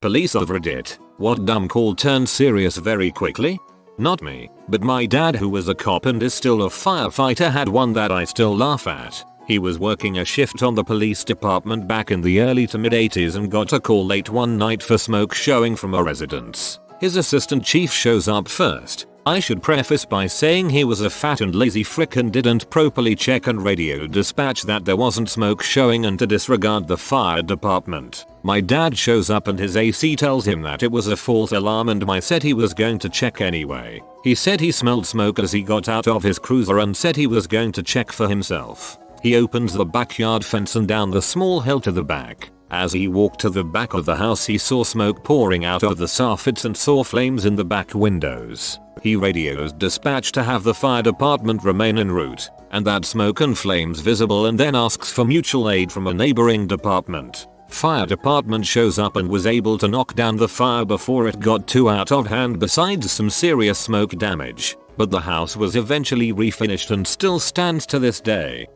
Police overread it. What dumb call turned serious very quickly? Not me, but my dad, who was a cop and is still a firefighter, had one that I still laugh at. He was working a shift on the police department back in the early to mid 80s and got a call late one night for smoke showing from a residence. His assistant chief shows up first. I should preface by saying he was a fat and lazy frick and didn't properly check and radio dispatch that there wasn't smoke showing and to disregard the fire department. My dad shows up and his AC tells him that it was a false alarm, and I said he was going to check anyway. He said he smelled smoke as he got out of his cruiser and said he was going to check for himself. He opens the backyard fence and down the small hill to the back. As he walked to the back of the house, he saw smoke pouring out of the soffits and saw flames in the back windows. He radios dispatch to have the fire department remain en route, and that smoke and flames visible, and then asks for mutual aid from a neighboring department. Fire department shows up and was able to knock down the fire before it got too out of hand, besides some serious smoke damage. But the house was eventually refinished and still stands to this day.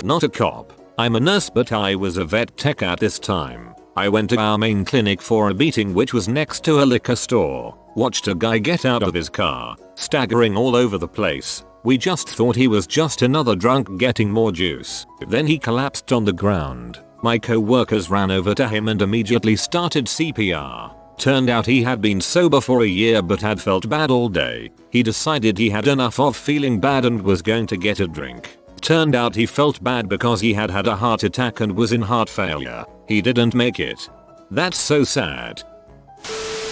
Not a cop. I'm a nurse, but I was a vet tech at this time. I went to our main clinic for a meeting, which was next to a liquor store. Watched a guy get out of his car, staggering all over the place. We just thought he was just another drunk getting more juice. Then he collapsed on the ground. My co-workers ran over to him and immediately started CPR. Turned out he had been sober for a year but had felt bad all day. He decided he had enough of feeling bad and was going to get a drink. Turned out he felt bad because he had had a heart attack and was in heart failure. He didn't make it. That's so sad.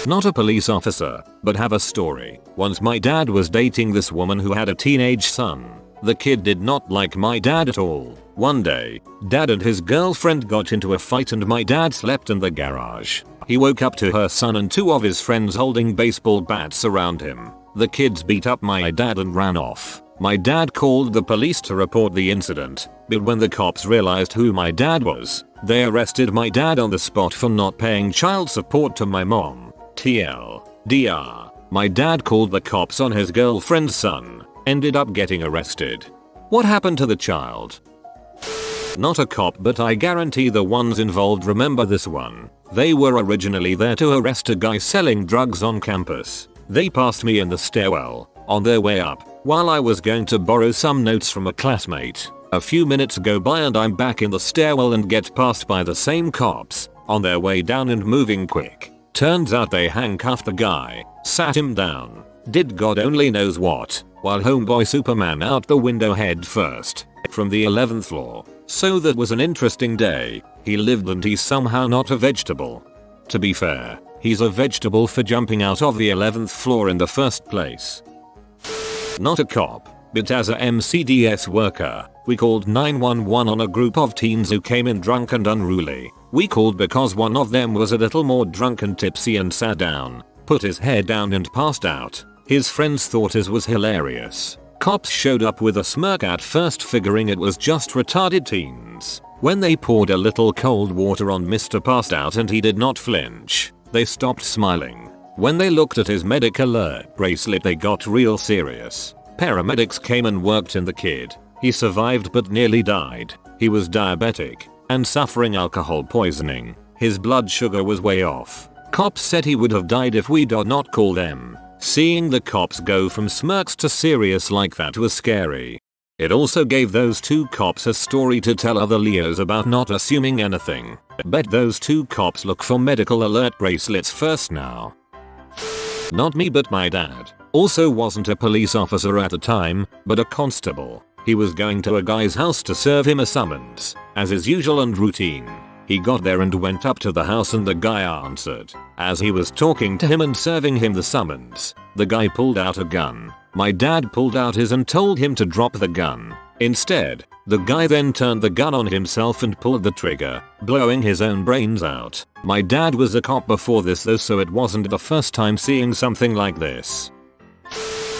Not a police officer, but have a story. Once my dad was dating this woman who had a teenage son. The kid did not like my dad at all. One day, dad and his girlfriend got into a fight and my dad slept in the garage. He woke up to her son and two of his friends holding baseball bats around him. The kids beat up my dad and ran off. My dad called the police to report the incident, but when the cops realized who my dad was, they arrested my dad on the spot for not paying child support to my mom. TLDR. My dad called the cops on his girlfriend's son, ended up getting arrested. What happened to the child? Not a cop, but I guarantee the ones involved remember this one. They were originally there to arrest a guy selling drugs on campus. They passed me in the stairwell, on their way up, while I was going to borrow some notes from a classmate. A few minutes go by and I'm back in the stairwell and get passed by the same cops, on their way down and moving quick. Turns out they handcuffed the guy, sat him down, did God only knows what, while homeboy Superman out the window head first, from the 11th floor. So that was an interesting day. He lived and he's somehow not a vegetable. To be fair, he's a vegetable for jumping out of the 11th floor in the first place. Not a cop, but as a MCDS worker, we called 911 on a group of teens who came in drunk and unruly. We called because one of them was a little more drunk and tipsy and sat down, put his head down and passed out. His friends thought his was hilarious. Cops showed up with a smirk at first, figuring it was just retarded teens. When they poured a little cold water on Mr. Passed Out and he did not flinch, they stopped smiling. When they looked at his medic alert bracelet, they got real serious. Paramedics came and worked in the kid. He survived but nearly died. He was diabetic and suffering alcohol poisoning. His blood sugar was way off. Cops said he would have died if we did not call them. Seeing the cops go from smirks to serious like that was scary. It also gave those two cops a story to tell other Leos about not assuming anything. Bet those two cops look for medical alert bracelets first now. Not me, but my dad. Also wasn't a police officer at the time, but a constable. He was going to a guy's house to serve him a summons, as is usual and routine. He got there and went up to the house and the guy answered. As he was talking to him and serving him the summons, the guy pulled out a gun. My dad pulled out his and told him to drop the gun. Instead, the guy then turned the gun on himself and pulled the trigger, blowing his own brains out. My dad was a cop before this though, so it wasn't the first time seeing something like this.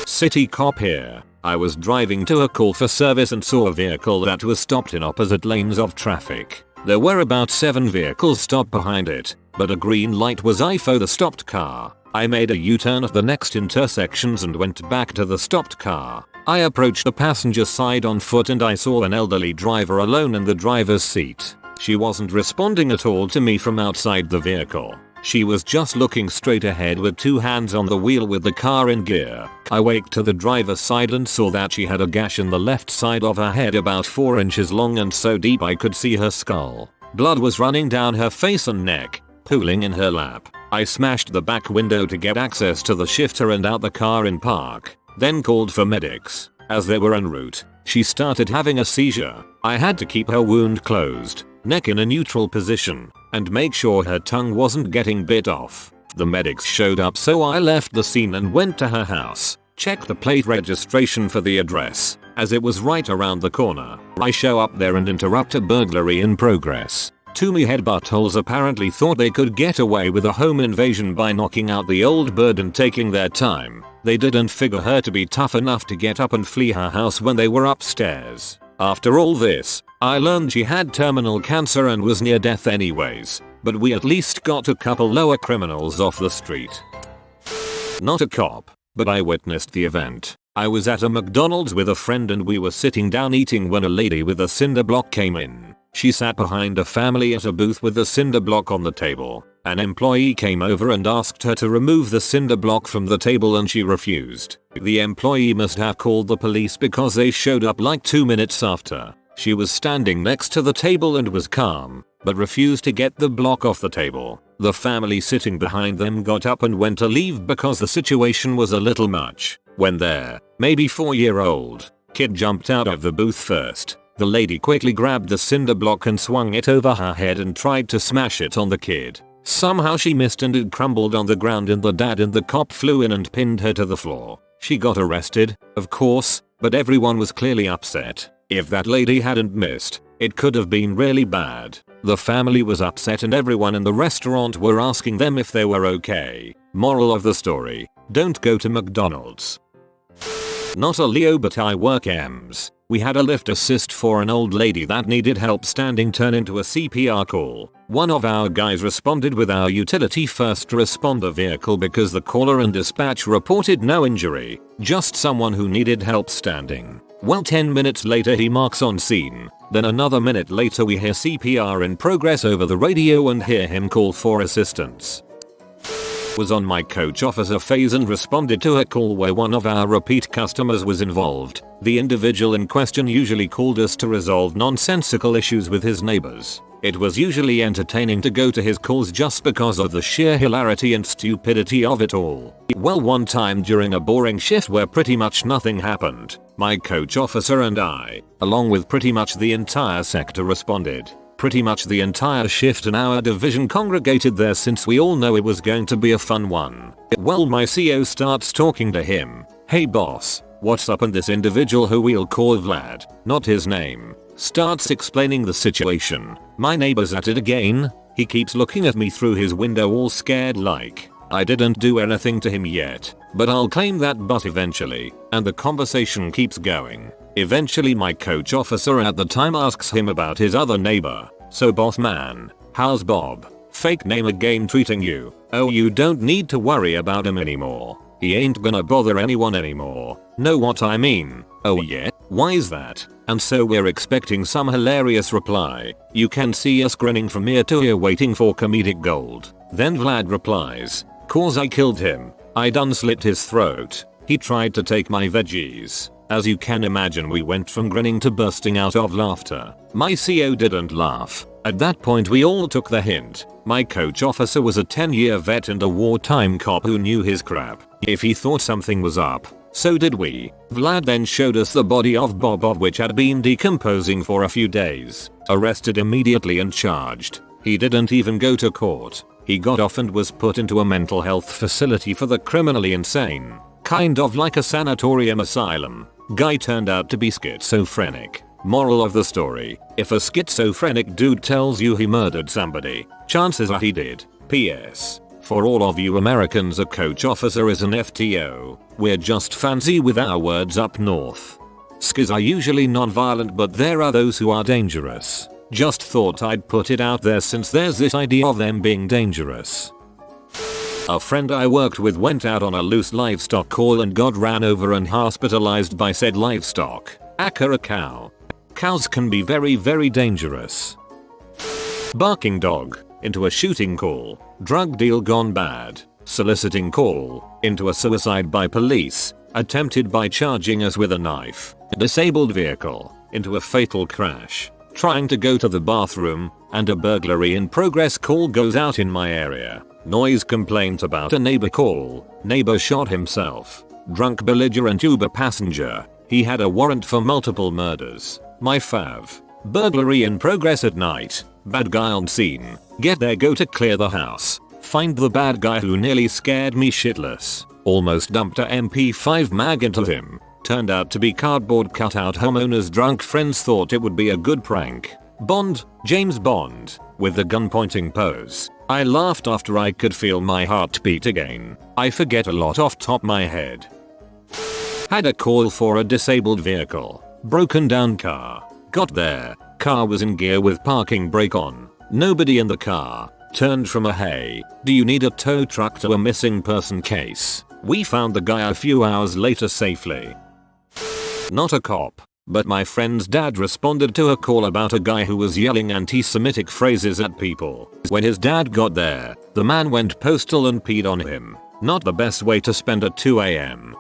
City cop here. I was driving to a call for service and saw a vehicle that was stopped in opposite lanes of traffic. There were about 7 vehicles stopped behind it, but a green light was for the stopped car. I made a U-turn at the next intersections and went back to the stopped car. I approached the passenger side on foot and I saw an elderly driver alone in the driver's seat. She wasn't responding at all to me from outside the vehicle. She was just looking straight ahead with two hands on the wheel with the car in gear. I waked to the driver's side and saw that she had a gash in the left side of her head about 4 inches long and so deep I could see her skull. Blood was running down her face and neck, pooling in her lap. I smashed the back window to get access to the shifter and out the car in park, then called for medics. As they were en route, she started having a seizure. I had to keep her wound closed, neck in a neutral position, and make sure her tongue wasn't getting bit off. The medics showed up so I left the scene and went to her house, checked the plate registration for the address, as it was right around the corner. I show up there and interrupt a burglary in progress. Two meathead buttholes apparently thought they could get away with a home invasion by knocking out the old bird and taking their time. They didn't figure her to be tough enough to get up and flee her house when they were upstairs. After all this, I learned she had terminal cancer and was near death anyways, but we at least got a couple lower criminals off the street. Not a cop, but I witnessed the event. I was at a McDonald's with a friend and we were sitting down eating when a lady with a cinder block came in. She sat behind a family at a booth with a cinder block on the table. An employee came over and asked her to remove the cinder block from the table and she refused. The employee must have called the police because they showed up like 2 minutes after. She was standing next to the table and was calm, but refused to get the block off the table. The family sitting behind them got up and went to leave because the situation was a little much. When their, maybe 4-year-old, kid jumped out of the booth first, the lady quickly grabbed the cinder block and swung it over her head and tried to smash it on the kid. Somehow she missed and it crumbled on the ground and the dad and the cop flew in and pinned her to the floor. She got arrested, of course, but everyone was clearly upset. If that lady hadn't missed, it could have been really bad. The family was upset and everyone in the restaurant were asking them if they were okay. Moral of the story, don't go to McDonald's. Not a Leo but I work EMS. We had a lift assist for an old lady that needed help standing turn into a CPR call. One of our guys responded with our utility first responder vehicle because the caller and dispatch reported no injury, just someone who needed help standing. Well, 10 minutes later he marks on scene. Then another minute later we hear CPR in progress over the radio and hear him call for assistance. Was on my coach officer phase and responded to a call where one of our repeat customers was involved. The individual in question usually called us to resolve nonsensical issues with his neighbors. It was usually entertaining to go to his calls just because of the sheer hilarity and stupidity of it all. Well, one time during a boring shift where pretty much nothing happened, my coach officer and I, along with pretty much the entire sector, responded. Pretty much the entire shift in our division congregated there since we all know it was going to be a fun one. Well, my CO starts talking to him. Hey boss, what's up? And this individual, who we'll call Vlad, not his name, starts explaining the situation. My neighbor's at it again. He keeps looking at me through his window all scared like. I didn't do anything to him yet, but I'll claim that butt eventually, and the conversation keeps going. Eventually my coach officer at the time asks him about his other neighbor. So boss man, how's Bob? Fake name a game treating you? Oh, you don't need to worry about him anymore. He ain't gonna bother anyone anymore. Know what I mean? Oh yeah? Why is that? And so we're expecting some hilarious reply. You can see us grinning from ear to ear waiting for comedic gold. Then Vlad replies, "'Cause I killed him. I done slit his throat. He tried to take my veggies." As you can imagine, we went from grinning to bursting out of laughter. My CO didn't laugh. At that point we all took the hint. My coach officer was a 10-year vet and a wartime cop who knew his crap. If he thought something was up, so did we. Vlad then showed us the body of Bob, of which had been decomposing for a few days. Arrested immediately and charged. He didn't even go to court. He got off and was put into a mental health facility for the criminally insane. Kind of like a sanatorium asylum. Guy turned out to be schizophrenic. Moral of the story, if a schizophrenic dude tells you he murdered somebody, chances are he did. PS. For all of you Americans, a coach officer is an FTO. We're just fancy with our words up north. Skiz are usually non-violent, but there are those who are dangerous. Just thought I'd put it out there since there's this idea of them being dangerous. A friend I worked with went out on a loose livestock call and got ran over and hospitalized by said livestock. A cow. Cows can be very dangerous. Barking dog. into a shooting call, drug deal gone bad, soliciting call, into a suicide by police, attempted by charging us with a knife, disabled vehicle, into a fatal crash, trying to go to the bathroom, and a burglary in progress call goes out in my area. Noise complaint about a neighbor call, neighbor shot himself, drunk belligerent Uber passenger, he had a warrant for multiple murders, my fav. Burglary in progress at night, bad guy on scene, get there go to clear the house, find the bad guy who nearly scared me shitless, almost dumped a MP5 mag into him, turned out to be cardboard cutout homeowner's drunk friends thought it would be a good prank. Bond, James Bond, with the gun pointing pose. I laughed after I could feel my heart beat again. I forget a lot off top my head. Had a call for a disabled vehicle, broken down car. Got there, car was in gear with parking brake on, nobody in the car, turned from a hey, do you need a tow truck to a missing person case. We found the guy a few hours later safely. Not a cop, but my friend's dad responded to a call about a guy who was yelling anti-Semitic phrases at people. When his dad got there, the man went postal and peed on him. Not the best way to spend at 2 AM.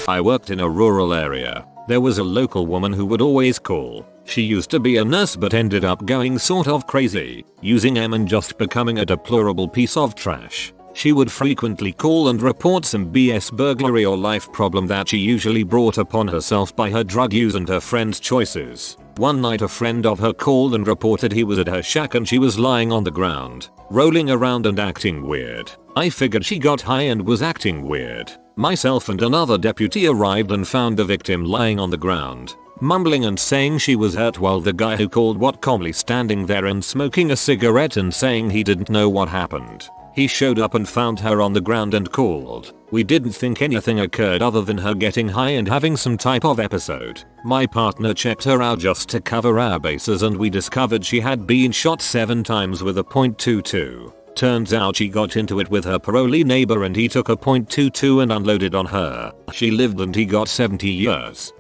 I worked in a rural area. There was a local woman who would always call. She used to be a nurse but ended up going sort of crazy, using M and just becoming a deplorable piece of trash. She would frequently call and report some BS burglary or life problem that she usually brought upon herself by her drug use and her friend's choices. One night a friend of her called and reported he was at her shack and she was lying on the ground, rolling around and acting weird. I figured she got high and was acting weird. Myself and another deputy arrived and found the victim lying on the ground, mumbling and saying she was hurt while the guy who called was calmly standing there and smoking a cigarette and saying he didn't know what happened. He showed up and found her on the ground and called. We didn't think anything occurred other than her getting high and having some type of episode. My partner checked her out just to cover our bases and we discovered she had been shot 7 times with a .22. Turns out she got into it with her parolee neighbor and he took a .22 and unloaded on her. She lived and he got 70 years.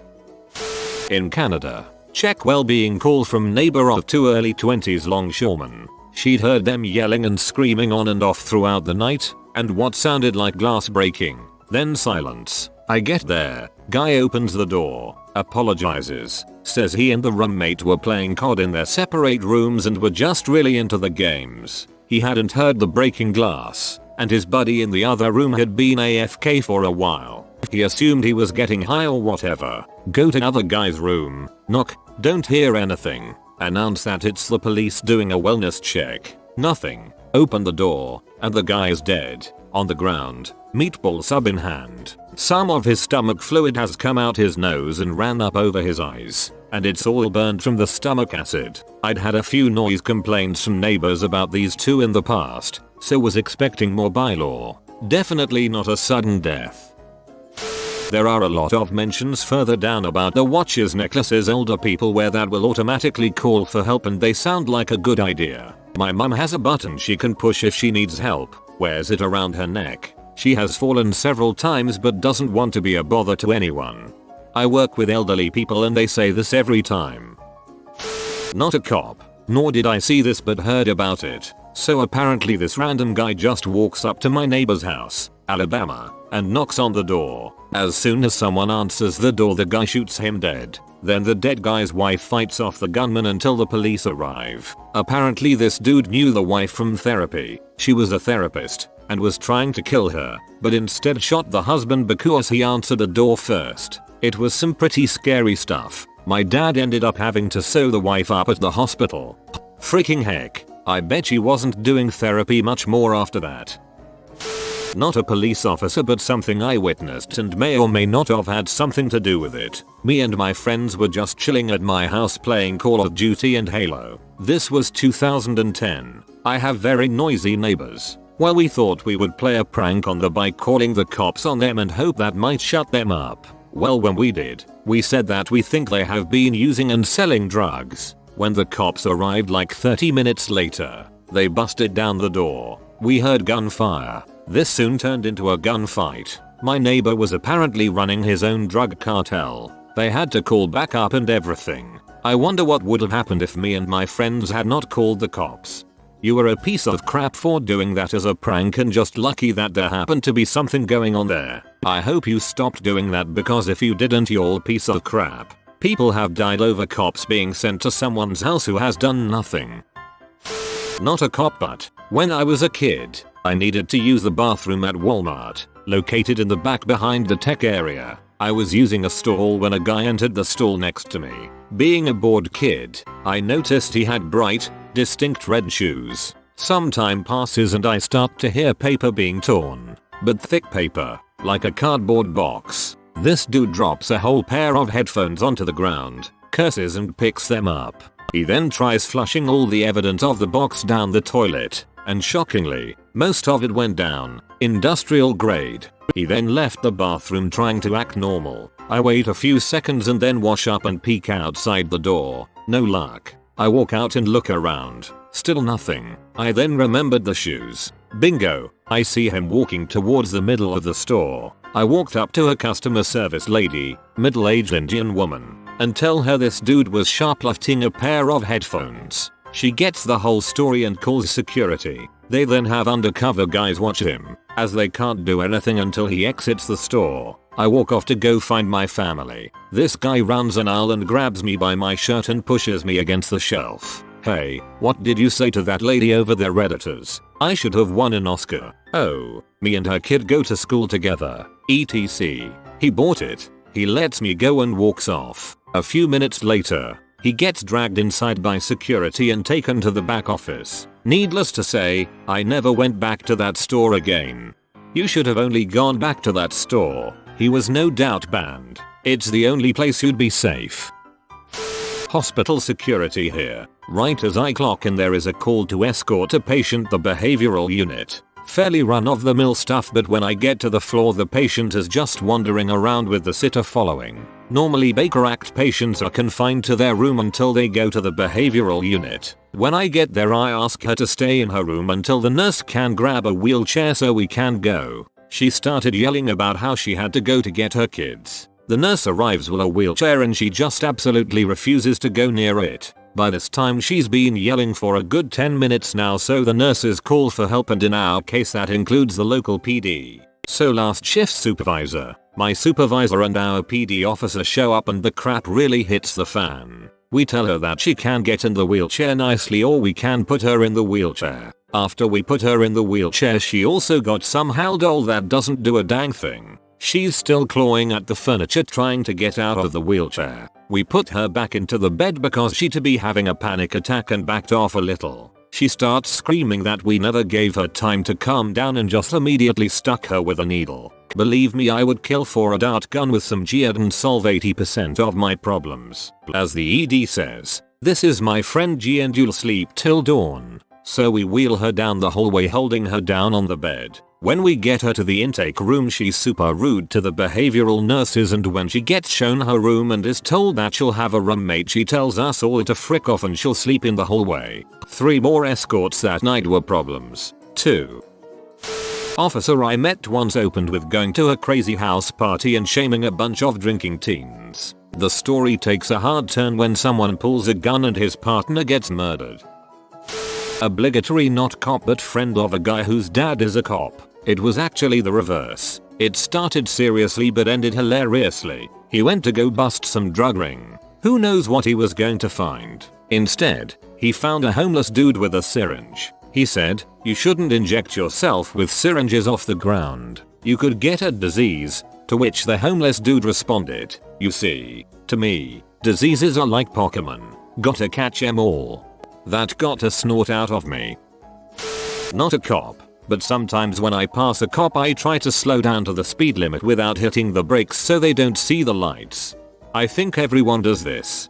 In Canada, check well-being call from neighbor of 2 early 20s longshoremen. She'd heard them yelling and screaming on and off throughout the night, and what sounded like glass breaking, then silence. I get there, guy opens the door, apologizes, says he and the roommate were playing COD in their separate rooms and were just really into the games. He hadn't heard the breaking glass, and his buddy in the other room had been AFK for a while. He assumed he was getting high or whatever. Go to other guy's room, knock, don't hear anything. Announce that it's the police doing a wellness check. Nothing. Open the door, and the guy is dead, on the ground, meatball sub in hand. Some of his stomach fluid has come out his nose and ran up over his eyes, and it's all burned from the stomach acid. I'd had a few noise complaints from neighbors about these two in the past, so was expecting more bylaw. Definitely not a sudden death. There are a lot of mentions further down about the watches necklaces older people wear that will automatically call for help and they sound like a good idea. My mum has a button she can push if she needs help, wears it around her neck. She has fallen several times but doesn't want to be a bother to anyone. I work with elderly people and they say this every time. Not a cop, nor did I see this but heard about it. So apparently this random guy just walks up to my neighbor's house, Alabama, and knocks on the door. As soon as someone answers the door the guy shoots him dead. Then the dead guy's wife fights off the gunman until the police arrive. Apparently this dude knew the wife from therapy. She was a therapist and was trying to kill her, but instead shot the husband because he answered the door first. It was some pretty scary stuff. My dad ended up having to sew the wife up at the hospital. Freaking heck. I bet she wasn't doing therapy much more after that. Not a police officer but something I witnessed and may or may not have had something to do with it. Me and my friends were just chilling at my house playing Call of Duty and Halo. This was 2010. I have very noisy neighbors. Well, we thought we would play a prank on the bike calling the cops on them and hope that might shut them up. Well, when we did, we said that we think they have been using and selling drugs. When the cops arrived like 30 minutes later, they busted down the door. We heard gunfire. This soon turned into a gunfight. My neighbor was apparently running his own drug cartel. They had to call backup and everything. I wonder what would have happened if me and my friends had not called the cops. You were a piece of crap for doing that as a prank and just lucky that there happened to be something going on there. I hope you stopped doing that because if you didn't you're a piece of crap. People have died over cops being sent to someone's house who has done nothing. Not a cop, but when I was a kid, I needed to use the bathroom at Walmart, located in the back behind the tech area. I was using a stall when a guy entered the stall next to me. Being a bored kid, I noticed he had bright, distinct red shoes. Some time passes and I start to hear paper being torn, but thick paper, like a cardboard box. This dude drops a whole pair of headphones onto the ground, curses and picks them up. He then tries flushing all the evidence of the box down the toilet, and shockingly, most of it went down, industrial grade. He then left the bathroom trying to act normal. I wait a few seconds and then wash up and peek outside the door. No luck. I walk out and look around. Still nothing. I then remembered the shoes. Bingo. I see him walking towards the middle of the store. I walked up to a customer service lady, middle-aged Indian woman, and tell her this dude was shoplifting a pair of headphones. She gets the whole story and calls security. They then have undercover guys watch him, as they can't do anything until he exits the store. I walk off to go find my family. This guy runs an aisle and grabs me by my shirt and pushes me against the shelf. Hey, what did you say to that lady over there, Redditors? I should have won an Oscar. Oh, me and her kid go to school together. ETC. He bought it. He lets me go and walks off. A few minutes later, he gets dragged inside by security and taken to the back office. Needless to say, I never went back to that store again. You should have only gone back to that store. He was no doubt banned. It's the only place you'd be safe. Hospital security here. Right as I clock in there is a call to escort a patient to the behavioral unit. Fairly run-of-the-mill stuff, but when I get to the floor the patient is just wandering around with the sitter following. Normally Baker Act patients are confined to their room until they go to the behavioral unit. When I get there I ask her to stay in her room until the nurse can grab a wheelchair so we can go. She started yelling about how she had to go to get her kids. The nurse arrives with a wheelchair and she just absolutely refuses to go near it. By this time she's been yelling for a good 10 minutes now, so the nurses call for help, and in our case that includes the local PD. So last shift supervisor, my supervisor and our PD officer show up and the crap really hits the fan. We tell her that she can get in the wheelchair nicely or we can put her in the wheelchair. After we put her in the wheelchair she also got some haldol that doesn't do a dang thing. She's still clawing at the furniture trying to get out of the wheelchair. We put her back into the bed because she to be having a panic attack and backed off a little. She starts screaming that we never gave her time to calm down and just immediately stuck her with a needle. Believe me, I would kill for a dart gun with some Giad and solve 80% of my problems. As the ED says, this is my friend G and you'll sleep till dawn. So we wheel her down the hallway holding her down on the bed. When we get her to the intake room she's super rude to the behavioral nurses, and when she gets shown her room and is told that she'll have a roommate she tells us all to frick off and she'll sleep in the hallway. 3 more escorts that night were problems. 2. Officer I met once opened with going to a crazy house party and shaming a bunch of drinking teens. The story takes a hard turn when someone pulls a gun and his partner gets murdered. Obligatory not cop but friend of a guy whose dad is a cop. It was actually the reverse. It started seriously but ended hilariously. He went to go bust some drug ring. Who knows what he was going to find. Instead, he found a homeless dude with a syringe. He said, "You shouldn't inject yourself with syringes off the ground. You could get a disease." To which the homeless dude responded, "You see, to me, diseases are like Pokemon. Gotta catch 'em all." That got a snort out of me. Not a cop. But sometimes when I pass a cop I try to slow down to the speed limit without hitting the brakes so they don't see the lights. I think everyone does this.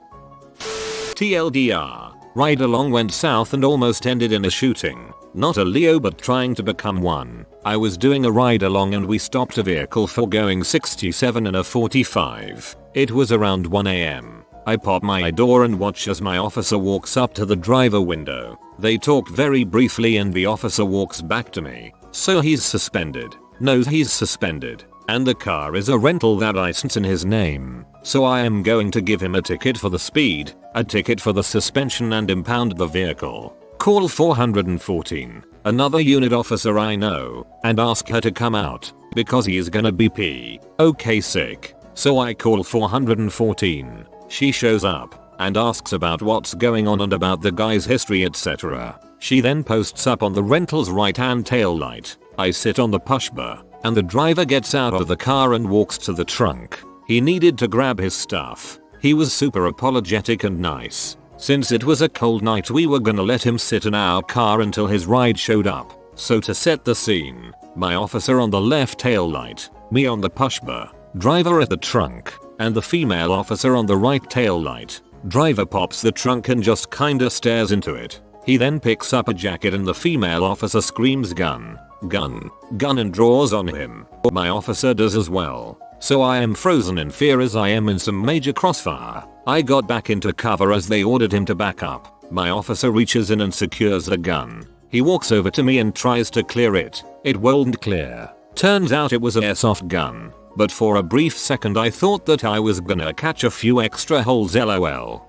TLDR. Ride along went south and almost ended in a shooting. Not a Leo but trying to become one. I was doing a ride along and we stopped a vehicle for going 67 in a 45. It was around 1 AM. I pop my door and watch as my officer walks up to the driver window. They talk very briefly and the officer walks back to me. So he's suspended. No, he's suspended. And the car is a rental that license in his name. So I am going to give him a ticket for the speed, a ticket for the suspension and impound the vehicle. Call 414, another unit officer I know, and ask her to come out, because he is gonna be pee. Okay, sick. So I call 414. She shows up and asks about what's going on and about the guy's history, etc. She then posts up on the rental's right hand tail light. I sit on the pushbar and the driver gets out of the car and walks to the trunk. He needed to grab his stuff. He was super apologetic and nice. Since it was a cold night, we were gonna let him sit in our car until his ride showed up. So to set the scene, my officer on the left tail light, me on the pushbar, driver at the trunk, and the female officer on the right tail light. Driver pops the trunk and just kinda stares into it. He then picks up a jacket and the female officer screams gun, gun, gun and draws on him. My officer does as well. So I am frozen in fear as I am in some major crossfire. I got back into cover as they ordered him to back up. My officer reaches in and secures the gun. He walks over to me and tries to clear it. It won't clear. Turns out it was an airsoft gun. But for a brief second I thought that I was gonna catch a few extra holes, lol.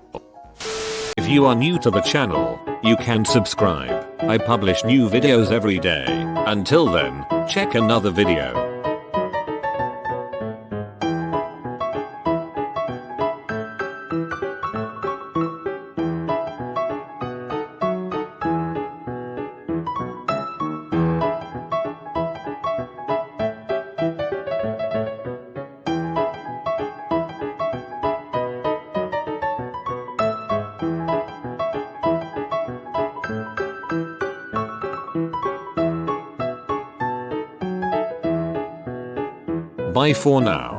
If you are new to the channel, you can subscribe. I publish new videos every day. Until then, check another video. Bye for now.